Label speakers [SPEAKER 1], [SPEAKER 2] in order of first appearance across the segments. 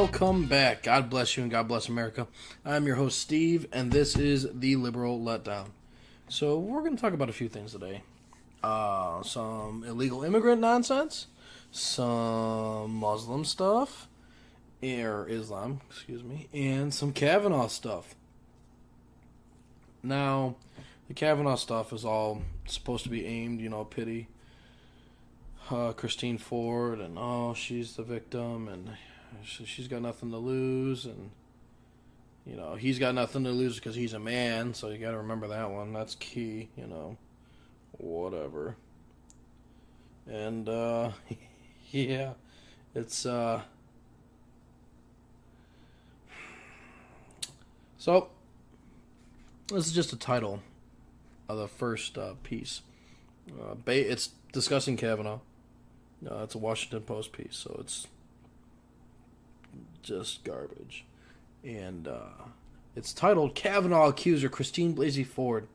[SPEAKER 1] welcome back. God bless you and God bless America. I'm your host, Steve, and this is The Liberal Letdown. So, we're going to talk about a few things today. Some illegal immigrant nonsense, some Muslim stuff, or Islam, and some Kavanaugh stuff. Now, the Kavanaugh stuff is all supposed to be aimed, pity Christine Ford, and she's the victim, and she's got nothing to lose, and he's got nothing to lose because he's a man, so you got to remember that one. That's key, whatever. And yeah, it's so this is just a title of the first piece. It's discussing Kavanaugh. It's a Washington Post piece, so it's just garbage. And it's titled, Kavanaugh accuser Christine Blasey Ford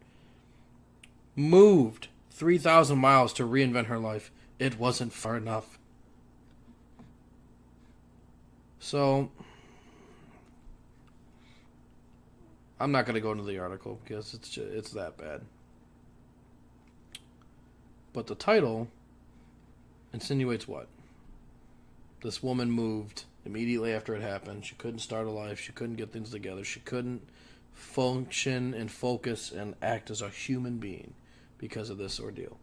[SPEAKER 1] moved 3,000 miles to reinvent her life. It wasn't far enough. So, I'm not going to go into the article because it's that bad. But the title insinuates what? This woman moved immediately after it happened. She couldn't start a life. She couldn't get things together. She couldn't function and focus and act as a human being because of this ordeal.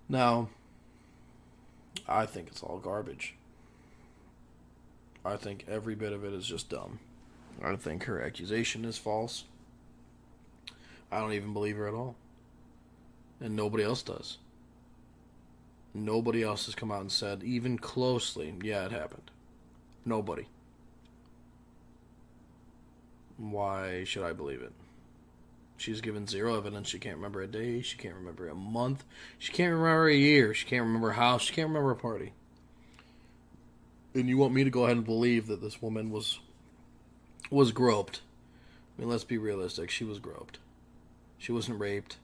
[SPEAKER 1] Now, I think it's all garbage. I think every bit of it is just dumb. I think her accusation is false. I don't even believe her at all. And nobody else does. Nobody else has come out and said, even closely, yeah, it happened. Nobody. Why should I believe it? She's given zero evidence. She can't remember a day. She can't remember a month. She can't remember a year. She can't remember a house. She can't remember a party. And you want me to go ahead and believe that this woman was groped? I mean, let's be realistic. She was groped. She wasn't raped.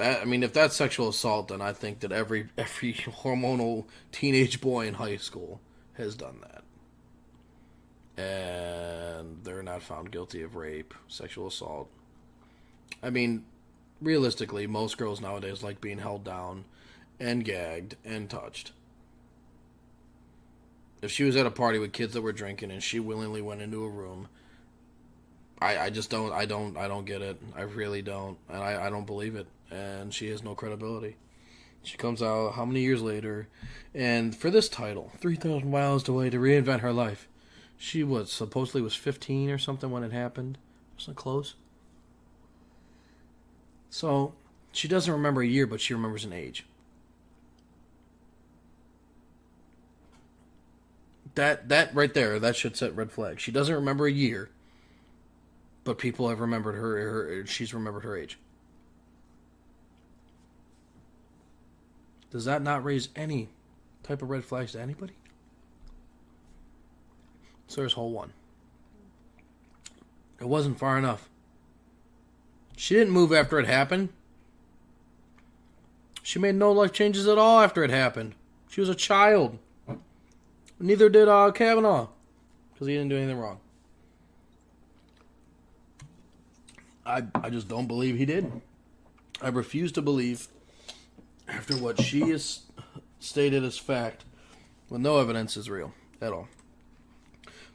[SPEAKER 1] If that's sexual assault, then I think that every hormonal teenage boy in high school has done that. And they're not found guilty of rape, sexual assault. I mean, realistically, most girls nowadays like being held down and gagged and touched. If she was at a party with kids that were drinking and she willingly went into a room, I just don't get it. I really don't. And I don't believe it. And she has no credibility. She comes out how many years later, and for this title, 3,000 miles away to reinvent her life. She supposedly was 15 or something when it happened. Wasn't close. So, she doesn't remember a year, but she remembers an age. That right there, that should set red flags. She doesn't remember a year, but people have remembered her she's remembered her age. Does that not raise any type of red flags to anybody? So there's hole one. It wasn't far enough. She didn't move after it happened. She made no life changes at all after it happened. She was a child. Neither did Kavanaugh, because he didn't do anything wrong. I just don't believe he did. I refuse to believe, after what she has stated as fact, when no evidence is real at all.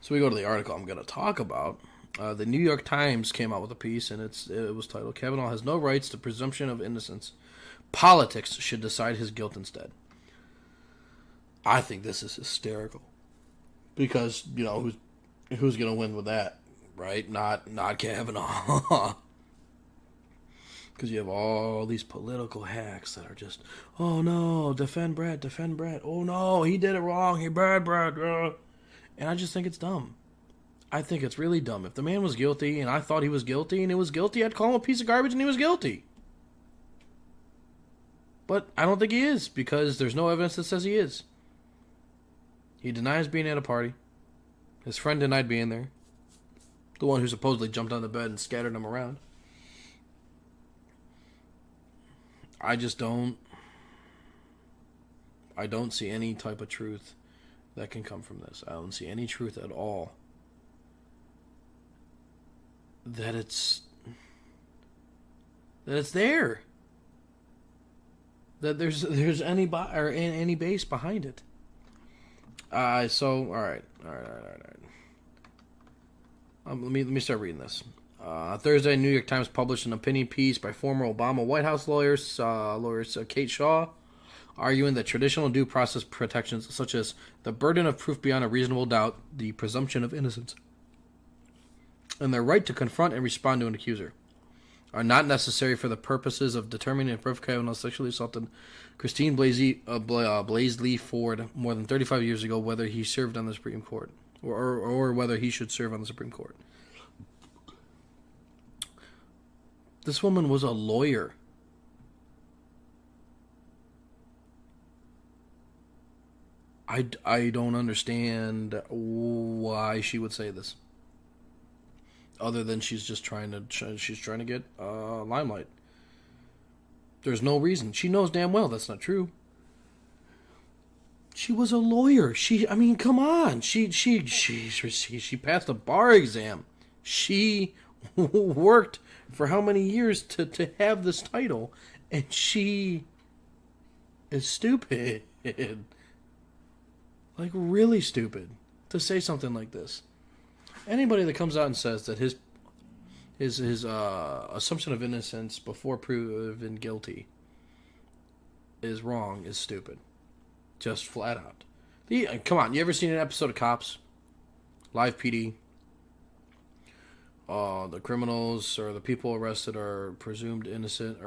[SPEAKER 1] So we go to the article I'm going to talk about. The New York Times came out with a piece, and it was titled, Kavanaugh has no rights to presumption of innocence. Politics should decide his guilt instead. I think this is hysterical. Because, who's going to win with that, right? Not Kavanaugh. Because you have all these political hacks that are just, oh no, defend Brett. Oh no, he did it wrong. He bad Brett. And I just think it's dumb. I think it's really dumb. If the man was guilty and I thought he was guilty and he was guilty, I'd call him a piece of garbage and he was guilty. But I don't think he is, because there's no evidence that says he is. He denies being at a party. His friend denied being there. The one who supposedly jumped on the bed and scattered him around. I don't see any type of truth that can come from this. I don't see any truth at all that it's there. That there's any base behind it. So all right. Let me start reading this. Thursday, New York Times published an opinion piece by former Obama White House lawyers Kate Shaw, arguing that traditional due process protections such as the burden of proof beyond a reasonable doubt, the presumption of innocence, and the right to confront and respond to an accuser are not necessary for the purposes of determining if Brett Kavanaugh sexually assaulted Christine Blasey Ford more than 35 years ago, whether he served on the Supreme Court, or whether he should serve on the Supreme Court. This woman was a lawyer. I don't understand why she would say this, other than she's trying to get limelight. There's no reason. She knows damn well that's not true. She was a lawyer. Come on. She passed a bar exam. She worked for how many years to have this title, and she is stupid. Like, really stupid to say something like this. Anybody that comes out and says that his assumption of innocence before proven guilty is wrong is stupid. Just flat out. Come on, you ever seen an episode of Cops? Live PD. The criminals or the people arrested are presumed innocent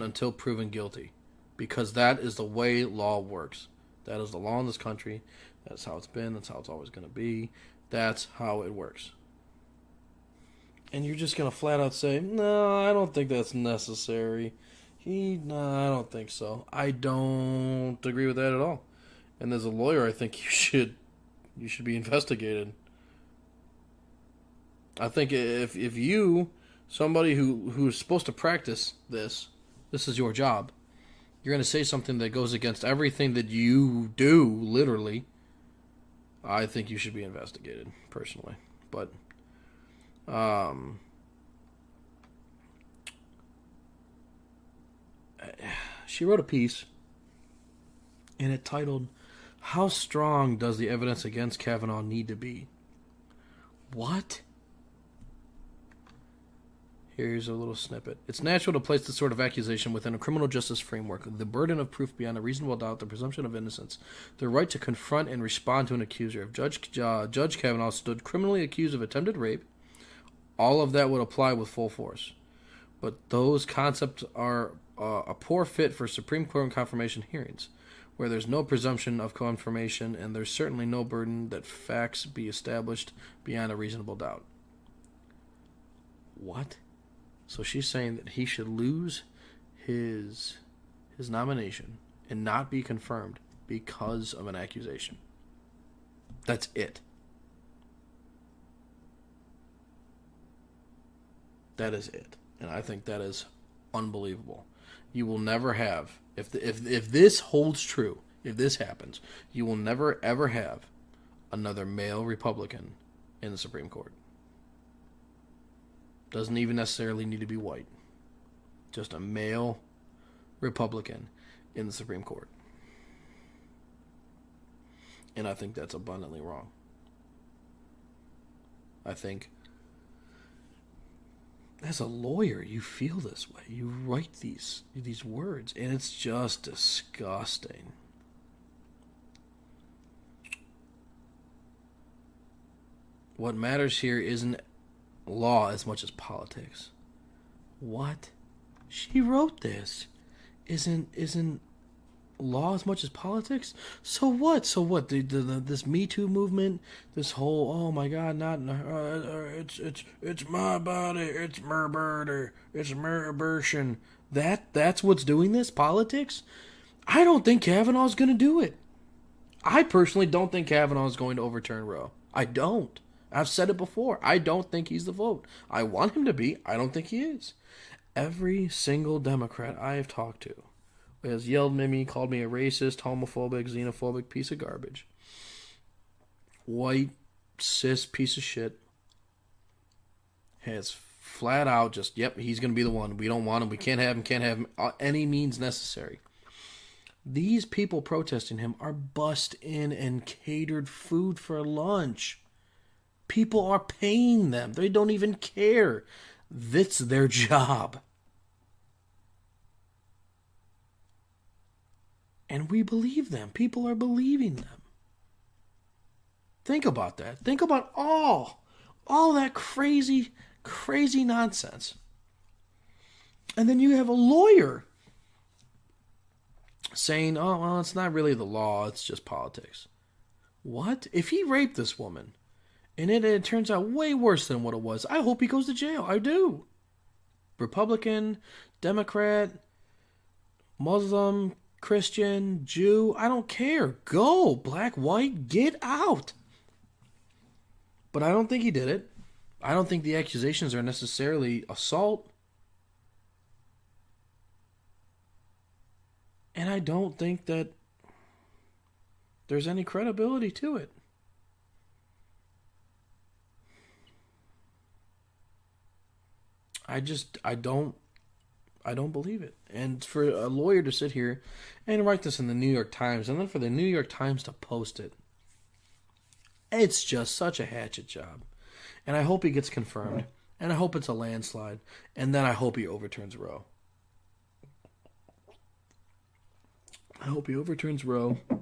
[SPEAKER 1] until proven guilty. Because that is the way law works. That is the law in this country. That's how it's been. That's how it's always going to be. That's how it works. And you're just going to flat out say, no, I don't think that's necessary. No, I don't think so. I don't agree with that at all. And as a lawyer, I think you should be investigated. I think if you, somebody who's supposed to practice this is your job. You're going to say something that goes against everything that you do, literally. I think you should be investigated, personally. But, she wrote a piece, and it titled, "How Strong Does the Evidence Against Kavanaugh Need to Be?" What? Here's a little snippet. It's natural to place this sort of accusation within a criminal justice framework. The burden of proof beyond a reasonable doubt, the presumption of innocence, the right to confront and respond to an accuser. If Judge Kavanaugh stood criminally accused of attempted rape, all of that would apply with full force. But those concepts are a poor fit for Supreme Court confirmation hearings, where there's no presumption of confirmation and there's certainly no burden that facts be established beyond a reasonable doubt. What? So she's saying that he should lose his nomination and not be confirmed because of an accusation. That's it. That is it. And I think that is unbelievable. You will never have, if this holds true, if this happens, you will never ever have another male Republican in the Supreme Court. Doesn't even necessarily need to be white. Just a male Republican in the Supreme Court. And I think that's abundantly wrong. I think as a lawyer, you feel this way. You write these words, and it's just disgusting. What matters here isn't law as much as politics. What? She wrote this. Isn't law as much as politics? So what? This Me Too movement, this whole, oh my God, not it's my body, it's my murder, it's my abortion. That's what's doing this? Politics? I don't think Kavanaugh's going to do it. I personally don't think Kavanaugh is going to overturn Roe. I don't. I've said it before. I don't think he's the vote. I want him to be. I don't think he is. Every single Democrat I have talked to has yelled at me, called me a racist, homophobic, xenophobic piece of garbage. white, cis piece of shit has flat out just, yep, he's going to be the one. We don't want him. We can't have him. Any means necessary. These people protesting him are bussed in and catered food for lunch. People are paying them. They don't even care. That's their job. And we believe them. People are believing them. Think about that. Think about all that crazy nonsense. And then you have a lawyer saying, oh, well, it's not really the law, it's just politics. What? If he raped this woman, and it turns out way worse than what it was, I hope he goes to jail. I do. Republican, Democrat, Muslim, Christian, Jew, I don't care. Go. Black, white, get out. But I don't think he did it. I don't think the accusations are necessarily assault. And I don't think that there's any credibility to it. I don't believe it. And for a lawyer to sit here and write this in the New York Times, and then for the New York Times to post it, it's just such a hatchet job. And I hope he gets confirmed. And I hope it's a landslide. And then I hope he overturns Roe. I hope he overturns Roe. And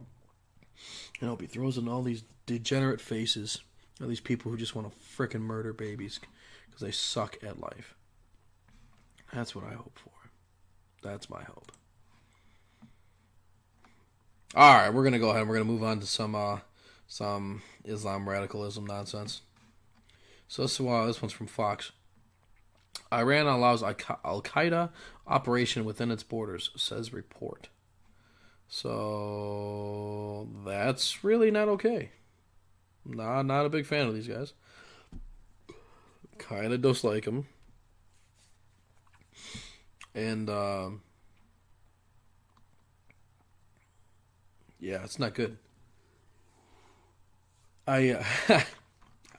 [SPEAKER 1] I hope he throws in all these degenerate faces. All these people who just want to frickin' murder babies because they suck at life. That's what I hope for. That's my hope. All right, we're going to go ahead and we're going to move on to some Islam radicalism nonsense. So this one's from Fox. Iran allows Al-Qaeda operation within its borders, says report. So that's really not okay. Not a big fan of these guys. Kind of dislike them. And yeah, it's not good. I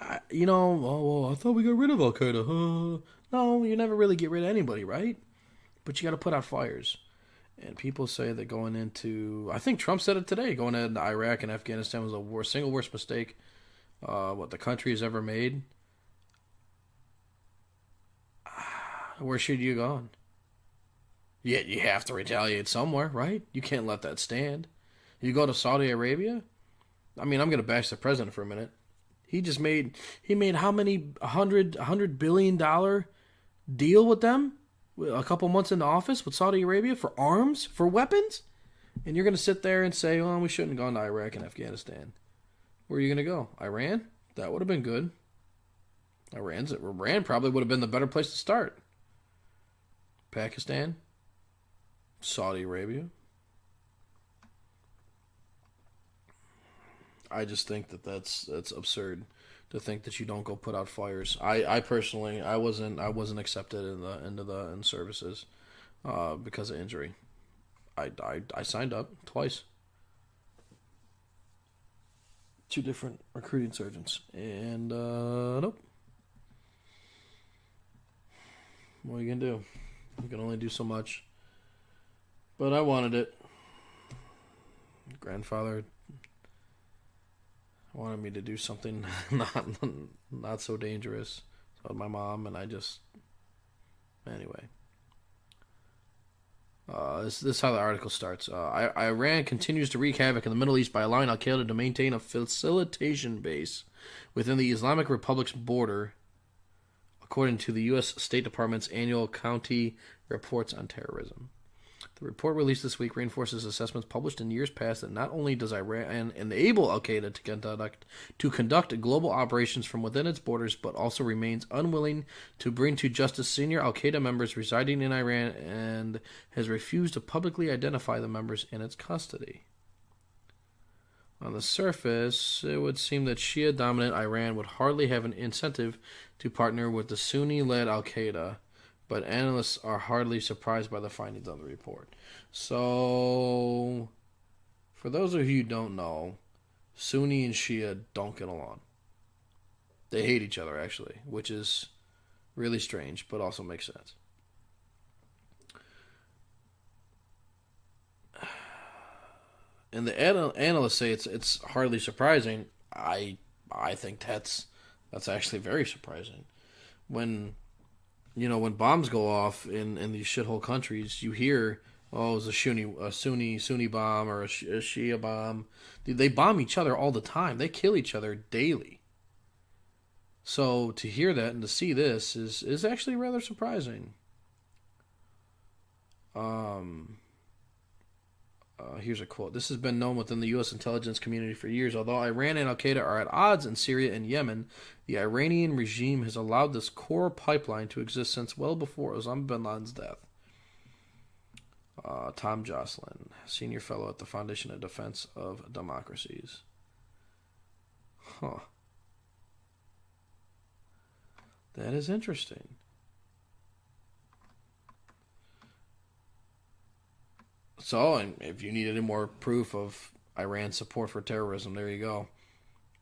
[SPEAKER 1] I thought we got rid of Al Qaeda. No, you never really get rid of anybody, right? But you got to put out fires. And people say that going into, I think Trump said it today, going into Iraq and Afghanistan was the single worst mistake what the country has ever made. Where should you go on? Yet you have to retaliate somewhere, right? You can't let that stand. You go to Saudi Arabia? I mean, I'm going to bash the president for a minute. He made how many $100 billion deal with them a couple months into office with Saudi Arabia for arms, for weapons? And you're going to sit there and say, well, we shouldn't have gone to Iraq and Afghanistan. Where are you going to go? Iran? That would have been good. Iran probably would have been the better place to start. Pakistan? Saudi Arabia? I just think that's absurd to think that you don't go put out fires. I personally wasn't accepted in services because of injury. I signed up twice. 2 different recruiting surgeons, and nope. What are you gonna do? You can only do so much. But I wanted it. Grandfather wanted me to do something not so dangerous. So my mom, and anyway. This is how the article starts. Iran continues to wreak havoc in the Middle East by allowing Al-Qaeda to maintain a facilitation base within the Islamic Republic's border, according to the U.S. State Department's annual County Reports on Terrorism. The report released this week reinforces assessments published in years past that not only does Iran enable Al-Qaeda to conduct global operations from within its borders, but also remains unwilling to bring to justice senior Al-Qaeda members residing in Iran and has refused to publicly identify the members in its custody. On the surface, it would seem that Shia-dominant Iran would hardly have an incentive to partner with the Sunni-led Al-Qaeda, but analysts are hardly surprised by the findings of the report. So, for those of you who don't know, Sunni and Shia don't get along. They hate each other, actually, which is really strange, but also makes sense. And the analysts say it's hardly surprising. I think that's actually very surprising. When when bombs go off in these shithole countries, you hear, oh, it was a Sunni bomb or a Shia bomb. They bomb each other all the time. They kill each other daily. So to hear that and to see this is actually rather surprising. Here's a quote. This has been known within the U.S. intelligence community for years. Although Iran and Al-Qaeda are at odds in Syria and Yemen, the Iranian regime has allowed this core pipeline to exist since well before Osama bin Laden's death. Tom Jocelyn, Senior Fellow at the Foundation of Defense of Democracies. Huh. That is interesting. So, and if you need any more proof of Iran's support for terrorism, there you go.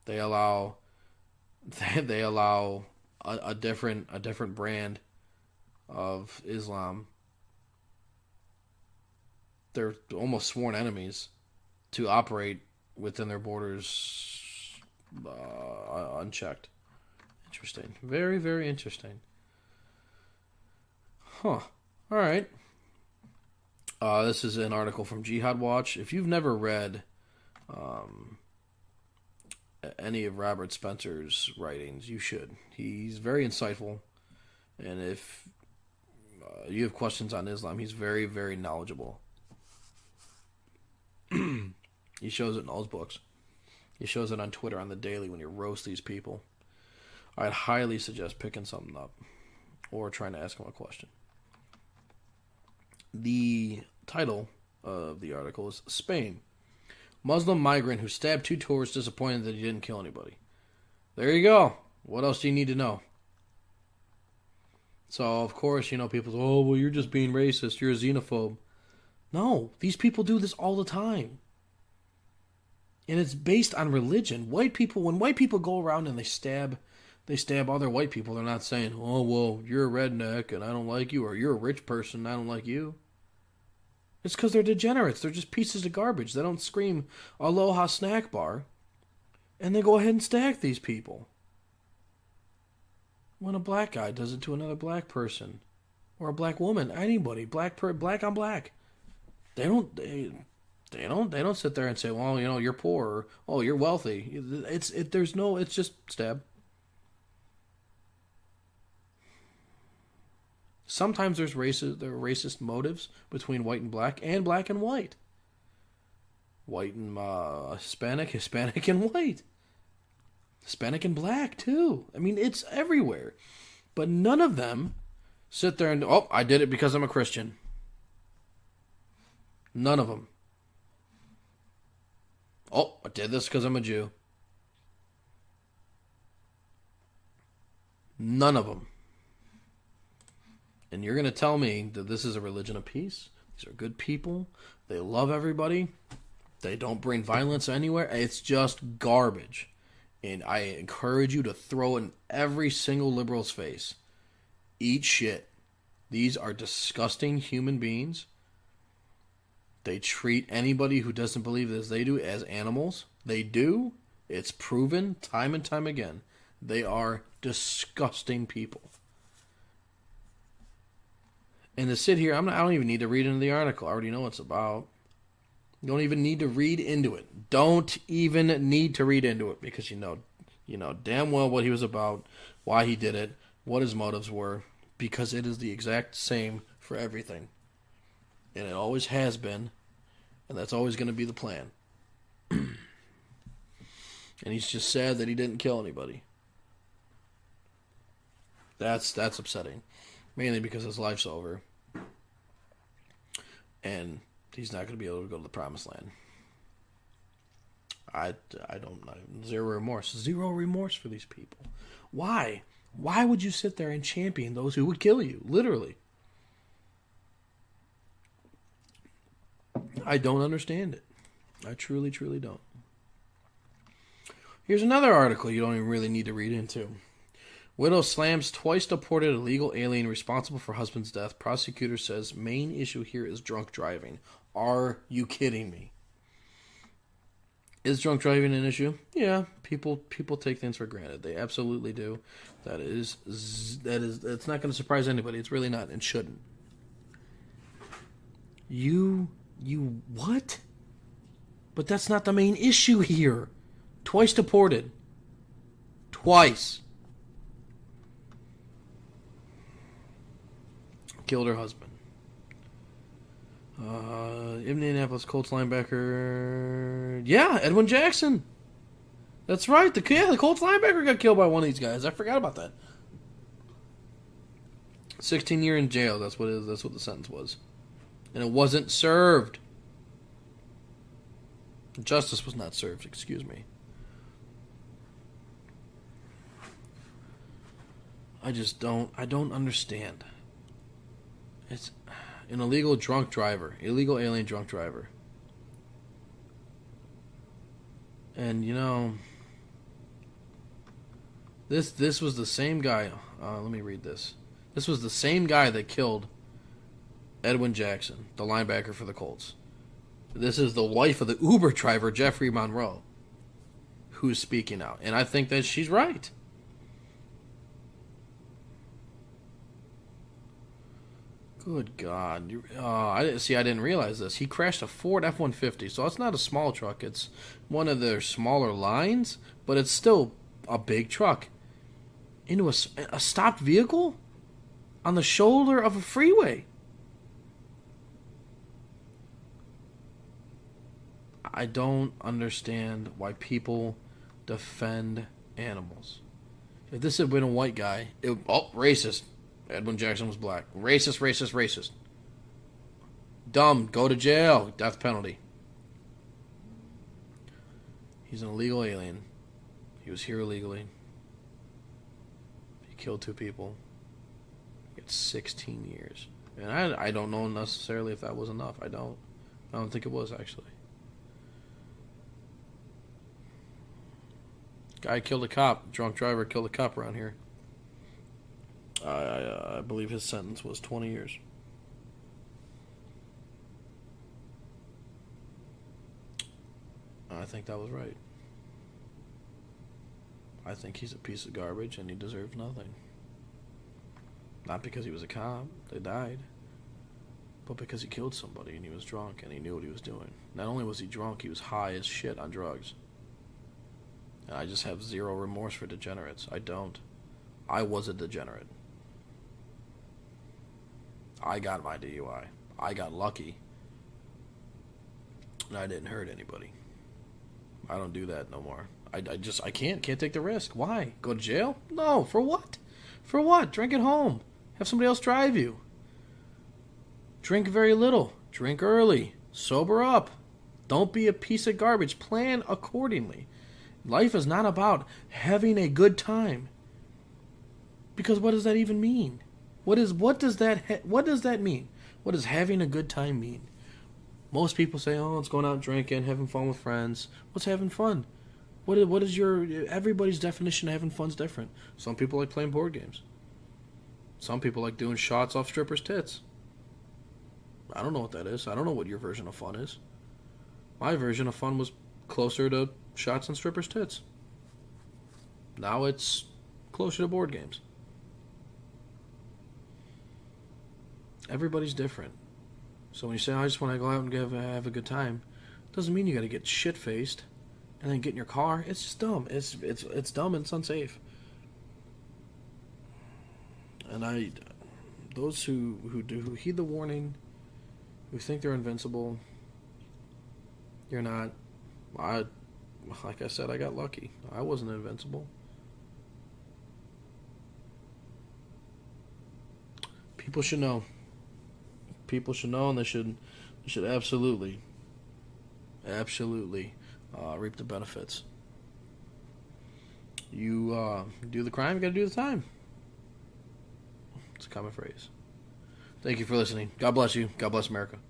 [SPEAKER 1] They allow a different brand of Islam. They're almost sworn enemies to operate within their borders unchecked. Interesting. Very, very interesting. Huh. All right. This is an article from Jihad Watch. If you've never read any of Robert Spencer's writings, you should. He's very insightful. And if you have questions on Islam, he's very, very knowledgeable. He shows it in all his books. He shows it on Twitter on the daily when you roast these people. I'd highly suggest picking something up or trying to ask him a question. The title of the article is Spain. Muslim migrant who stabbed 2 tourists disappointed that he didn't kill anybody. There you go. What else do you need to know? So, of course, people say, oh, well, you're just being racist. You're a xenophobe. No, these people do this all the time. And it's based on religion. When white people go around and they stab other white people, they're not saying, oh, well, you're a redneck and I don't like you, or you're a rich person and I don't like you. It's because they're degenerates. They're just pieces of garbage. They don't scream, Aloha snack bar, and they go ahead and stack these people. When a black guy does it to another black person, or a black woman, anybody, black on black, they don't sit there and say, well, you're poor, or, oh, you're wealthy. It's just stab. Sometimes there are racist motives between white and black and white. White and Hispanic and white. Hispanic and black, too. I mean, it's everywhere. But none of them sit there and, oh, I did it because I'm a Christian. None of them. Oh, I did this because I'm a Jew. None of them. And you're going to tell me that this is a religion of peace? These are good people. They love everybody. They don't bring violence anywhere. It's just garbage. And I encourage you to throw it in every single liberal's face. Eat shit. These are disgusting human beings. They treat anybody who doesn't believe as they do as animals. They do. It's proven time and time again. They are disgusting people. And to sit here, I don't even need to read into the article. I already know what it's about. You don't even need to read into it. Don't even need to read into it because you know damn well what he was about, why he did it, what his motives were, because it is the exact same for everything. And it always has been, and that's always going to be the plan. And he's just sad that he didn't kill anybody. That's upsetting. Mainly because his life's over. And he's not going to be able to go to the promised land. I don't know. Zero remorse. Zero remorse for these people. Why? Why would you sit there and champion those who would kill you? Literally. I don't understand it. I truly, truly don't. Here's another article you don't even really need to read into. Widow slams twice deported illegal alien responsible for husband's death. Prosecutor says main issue here is drunk driving. Are you kidding me? Is drunk driving an issue? Yeah, people take things for granted. They absolutely do. That's not going to surprise anybody. It's really not and shouldn't. You what? But that's not the main issue here. Twice deported. Twice. Killed her husband. Indianapolis Colts linebacker. Yeah, Edwin Jackson. That's right. The Colts linebacker got killed by one of these guys. I forgot about that. 16 year in jail. That's what it is. That's what the sentence was. And it wasn't served. Justice was not served. Excuse me. I don't understand. It's an illegal drunk driver. Illegal alien drunk driver. And, this was the same guy. Let me read this. This was the same guy that killed Edwin Jackson, the linebacker for the Colts. This is the wife of the Uber driver, Jeffrey Monroe, who's speaking out. And I think that she's right. Good God. I didn't realize this. He crashed a Ford F-150, so it's not a small truck. It's one of their smaller lines, but it's still a big truck. Into a stopped vehicle on the shoulder of a freeway. I don't understand why people defend animals. If this had been a white guy, racist. Edwin Jackson was black. Racist, racist, racist. Dumb. Go to jail. Death penalty. He's an illegal alien. He was here illegally. He killed 2 people. He got 16 years. And I don't know necessarily if that was enough. I don't think it was, actually. Guy killed a cop. Drunk driver killed a cop around here. I believe his sentence was 20 years. I think that was right. I think he's a piece of garbage and he deserves nothing. Not because he was a cop, they died, but because he killed somebody and he was drunk and he knew what he was doing. Not only was he drunk, he was high as shit on drugs. And I just have zero remorse for degenerates. I don't. I was a degenerate. I got my DUI. I got lucky. And I didn't hurt anybody. I don't do that no more. I can't take the risk. Why? Go to jail? No. For what? For what? Drink at home. Have somebody else drive you. Drink very little. Drink early. Sober up. Don't be a piece of garbage. Plan accordingly. Life is not about having a good time. Because what does that even mean? What does that mean? What does having a good time mean? Most people say, "Oh, it's going out drinking, having fun with friends." What's having fun? What is everybody's definition of having fun's different. Some people like playing board games. Some people like doing shots off strippers' tits. I don't know what that is. I don't know what your version of fun is. My version of fun was closer to shots and strippers' tits. Now it's closer to board games. Everybody's different. So when you say, "I just want to go out and have a good time," doesn't mean you got to get shit-faced and then get in your car. It's just dumb. It's dumb and it's unsafe. And those who heed the warning, who think they're invincible, you're not. Like I said, I got lucky. I wasn't invincible. People should know. People should know, and they should absolutely reap the benefits. You do the crime, you got to do the time. It's a common phrase. Thank you for listening. God bless you. God bless America.